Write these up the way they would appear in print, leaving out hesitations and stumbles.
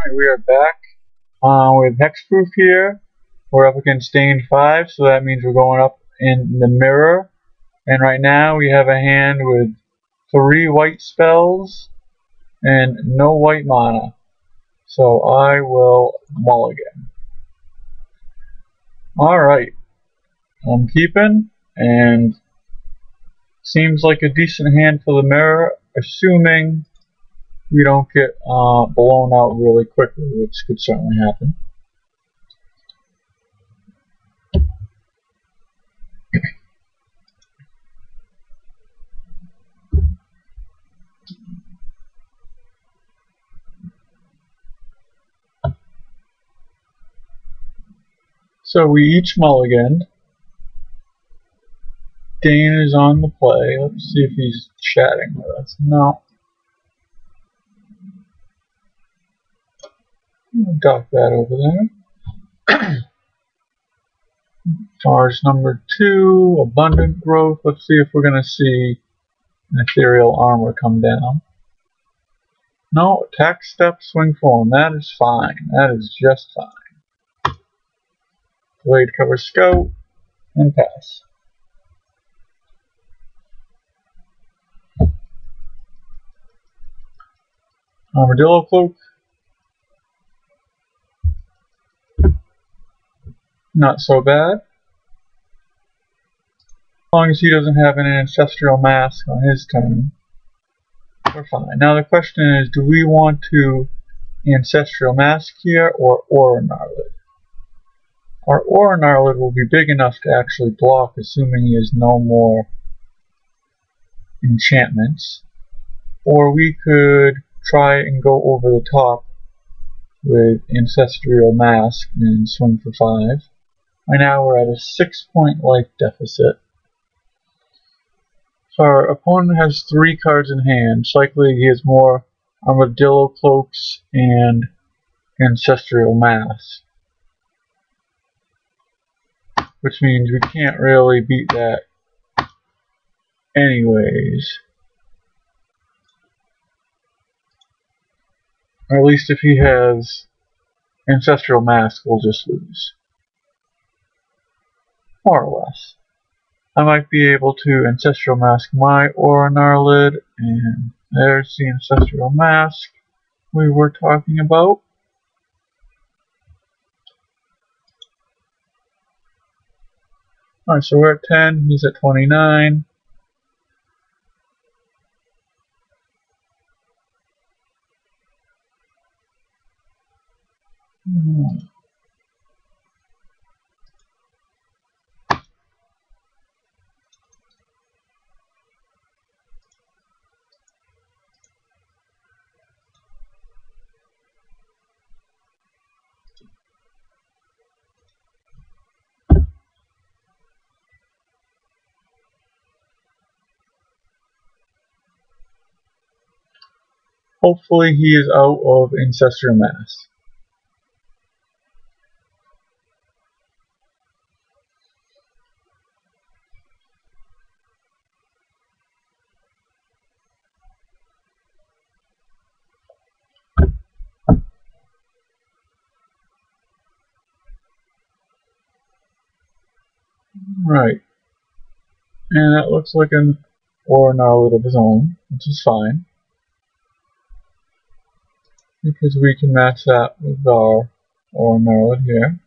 Alright, we are back with Hexproof here. We're up against Stain 5, so that means we're going up in the mirror. And right now we have a hand with 3 white spells and no white mana. So I will mulligan. Alright, I'm keeping, and seems like a decent hand for the mirror, assuming we don't get blown out really quickly, which could certainly happen. So we each mulliganed. Dane is on the play. Let's see if he's chatting with us. No. Dock that over there. Charge number 2, abundant growth. Let's see if we're going to see an ethereal armor come down. No, attack, step, swing, form. That is fine. That is just fine. Blade cover, scout, and pass. Armadillo cloak. Not so bad. As long as he doesn't have an ancestral mask on his turn, we're fine. Now the question is, do we want to ancestral mask here or Aura Gnarlid? Our Aura Gnarlid will be big enough to actually block, assuming he has no more enchantments. Or we could try and go over the top with Ancestral Mask and swing for 5. Right now we're at a 6-point life deficit. So our opponent has 3 cards in hand. It's likely he has more Armadillo Cloaks and Ancestral Mask. Which means we can't really beat that anyways. Or at least if he has Ancestral Mask, we'll just lose. More or less. I might be able to Ancestral Mask my Aura Gnarlid, and there's the Ancestral Mask we were talking about. Alright, so we're at 10, he's at 29. Hopefully he is out of Ancestral Mask. Right. And that looks like an Aura Gnarlid of his own, which is fine. Because we can match that with our Aura Gnarlid here.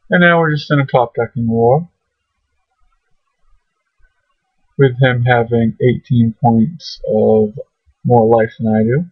And now we're just in a top decking war. With him having 18 points of more life than I do.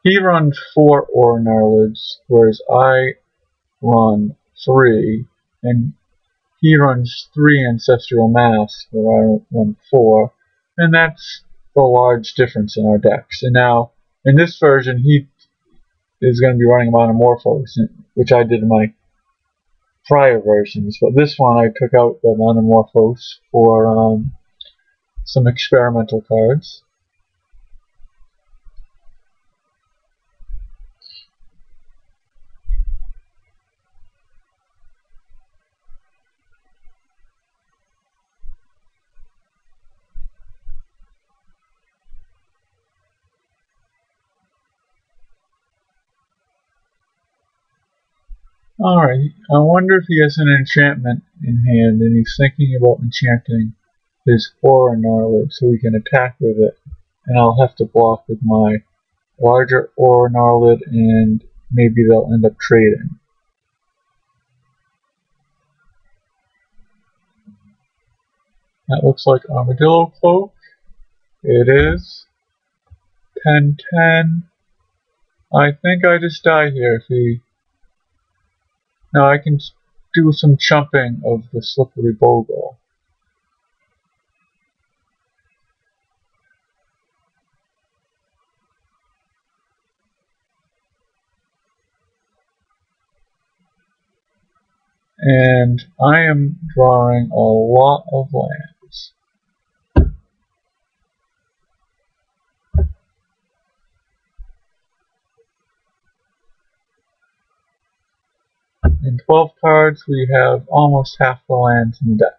He runs 4 Aura Gnarlids, whereas I run 3, and he runs 3 Ancestral Masks, where I run 4, and that's the large difference in our decks. And now, in this version, he is going to be running Monomorphos, which I did in my prior versions, but this one I took out the Monomorphos for some experimental cards. Alright, I wonder if he has an enchantment in hand and he's thinking about enchanting his Aura Gnarlid so he can attack with it. And I'll have to block with my larger Aura Gnarlid and maybe they'll end up trading. That looks like Armadillo Cloak. It is. 10-10. I think I just die here if he... Now I can do some chumping of the Slippery Bogle. And I am drawing a lot of lands. In 12 cards, we have almost half the lands in the deck.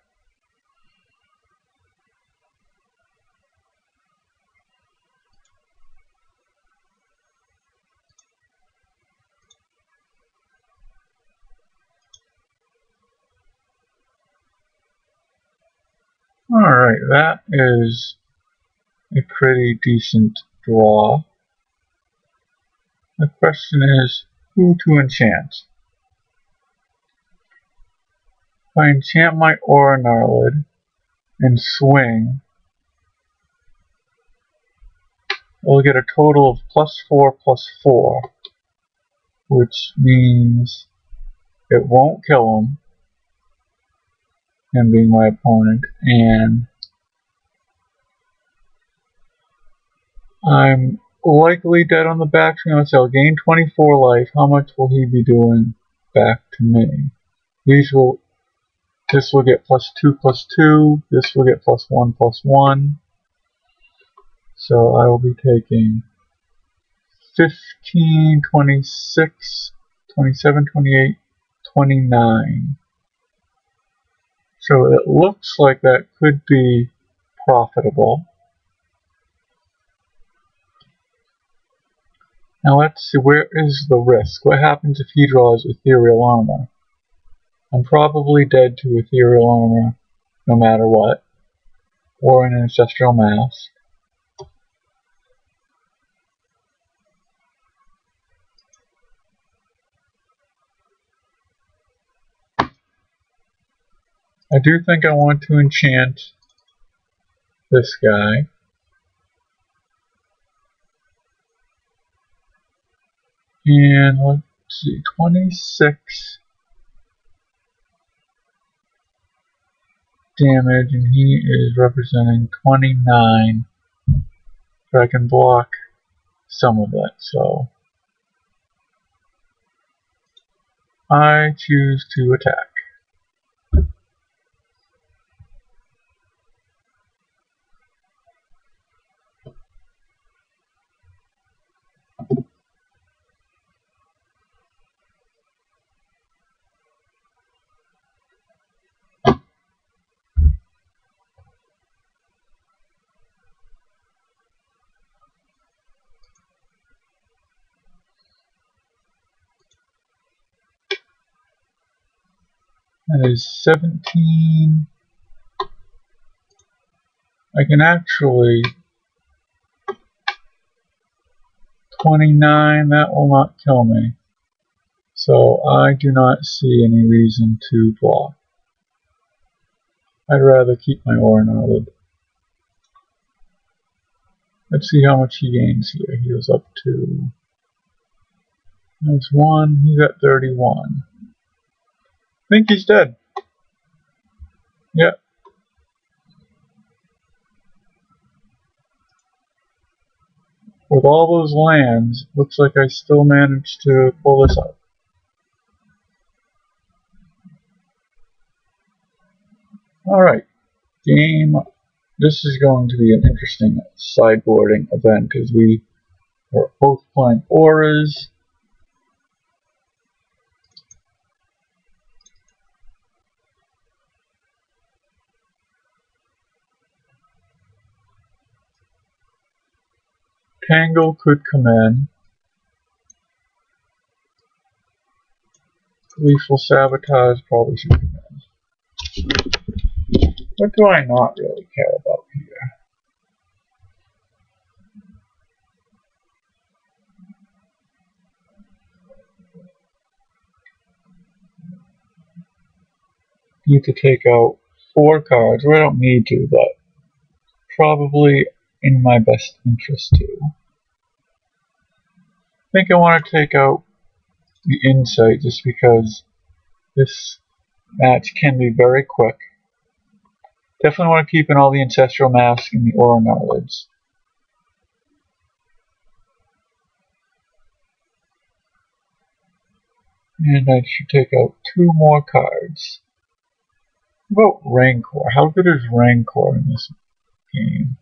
Alright, that is a pretty decent draw. The question is, who to enchant? If I enchant my Aura Gnarlid and swing, I'll get a total of +4/+4, which means it won't kill him being my opponent, and I'm likely dead on the backswing. So I'll gain 24 life. How much will he be doing back to me? This will get +2/+2. This will get +1/+1. So I will be taking 15, 26, 27, 28, 29. So it looks like that could be profitable. Now let's see, where is the risk? What happens if he draws Ethereal Armor? I'm probably dead to Ethereal Armor no matter what, or an Ancestral Mask. I do think I want to enchant this guy. And let's see, 26 damage, and he is representing 29. So I can block some of it, so I choose to attack. That is 17. I can actually 29, that will not kill me. So I do not see any reason to block. I'd rather keep my Aura Gnarlid. Let's see how much he gains here. He was up to... There's 1, he's at 31. I think he's dead. Yep. With all those lands, looks like I still managed to pull this up. Alright, game. This is going to be an interesting sideboarding event as we are both playing auras. Tangle could come in. Gleeful Sabotage probably should be done. What do I not really care about here? Need to take out 4 cards. Well, I don't need to, but probably in my best interest to. I think I want to take out the Insight just because this match can be very quick. Definitely want to keep in all the Ancestral Mask and the Aura Knowledge. And I should take out 2 more cards. What about Rancor? How good is Rancor in this game?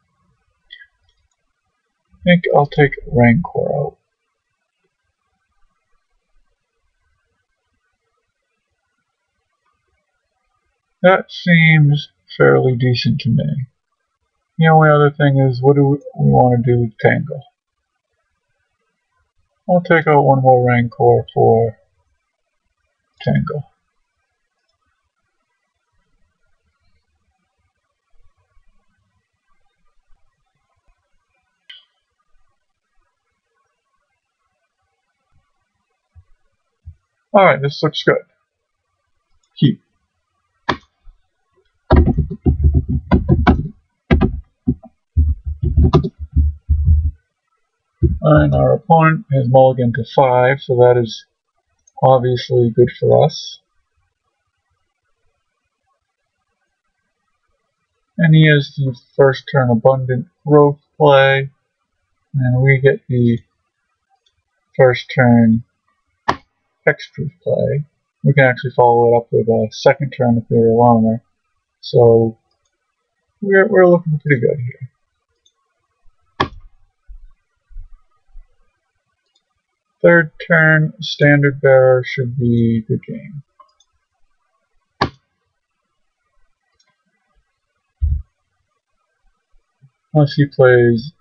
I think I'll take Rancor out. That seems fairly decent to me. The only other thing is, what do we want to do with Tangle? I'll take out 1 more Rancor for Tangle. Alright, this looks good. Keep. And our opponent has mulliganed to 5, so that is obviously good for us. And he has the first turn Abundant Growth play, and we get the first turn Hexproof play. We can actually follow it up with a second turn Ethereal Armor, so we're looking pretty good here. Third turn, Standard Bearer should be a good game. Unless he plays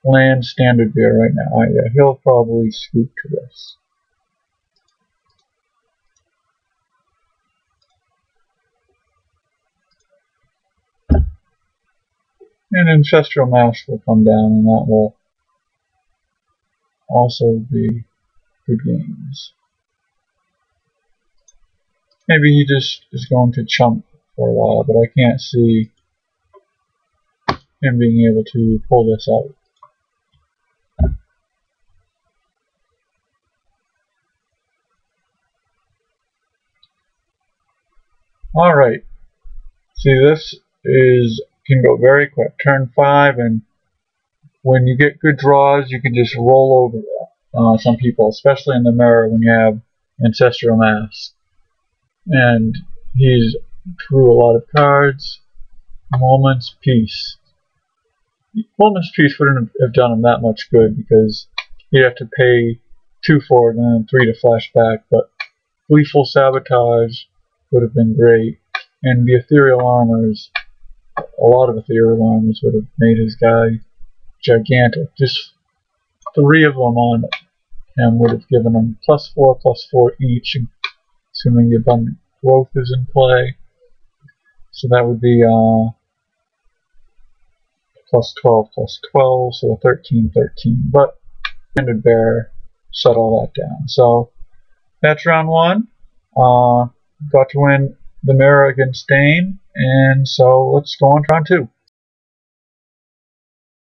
land Standard Bearer right now. Yeah, he'll probably scoop to this. And Ancestral Mask will come down, and that will also be good games. Maybe he just is going to chump for a while, but I can't see him being able to pull this out. Alright, see, this can go very quick. Turn 5, and when you get good draws, you can just roll over some people, especially in the mirror when you have Ancestral Mask. And he's drew a lot of cards. Moment's Peace. Moment's Peace wouldn't have done him that much good because he'd have to pay 2 for it and then 3 to flash back, but Gleeful Sabotage would have been great. And the Ethereal Armors, a lot of Ethereal Armors would have made his guy gigantic. Just 3 of them on him would have given him +4/+4 each, assuming the Abundant Growth is in play. So that would be +12/+12, so 13/13. But Standard Bearer shut all that down. So that's round 1. Got to win the mirror against Dane, and so let's go on to round 2.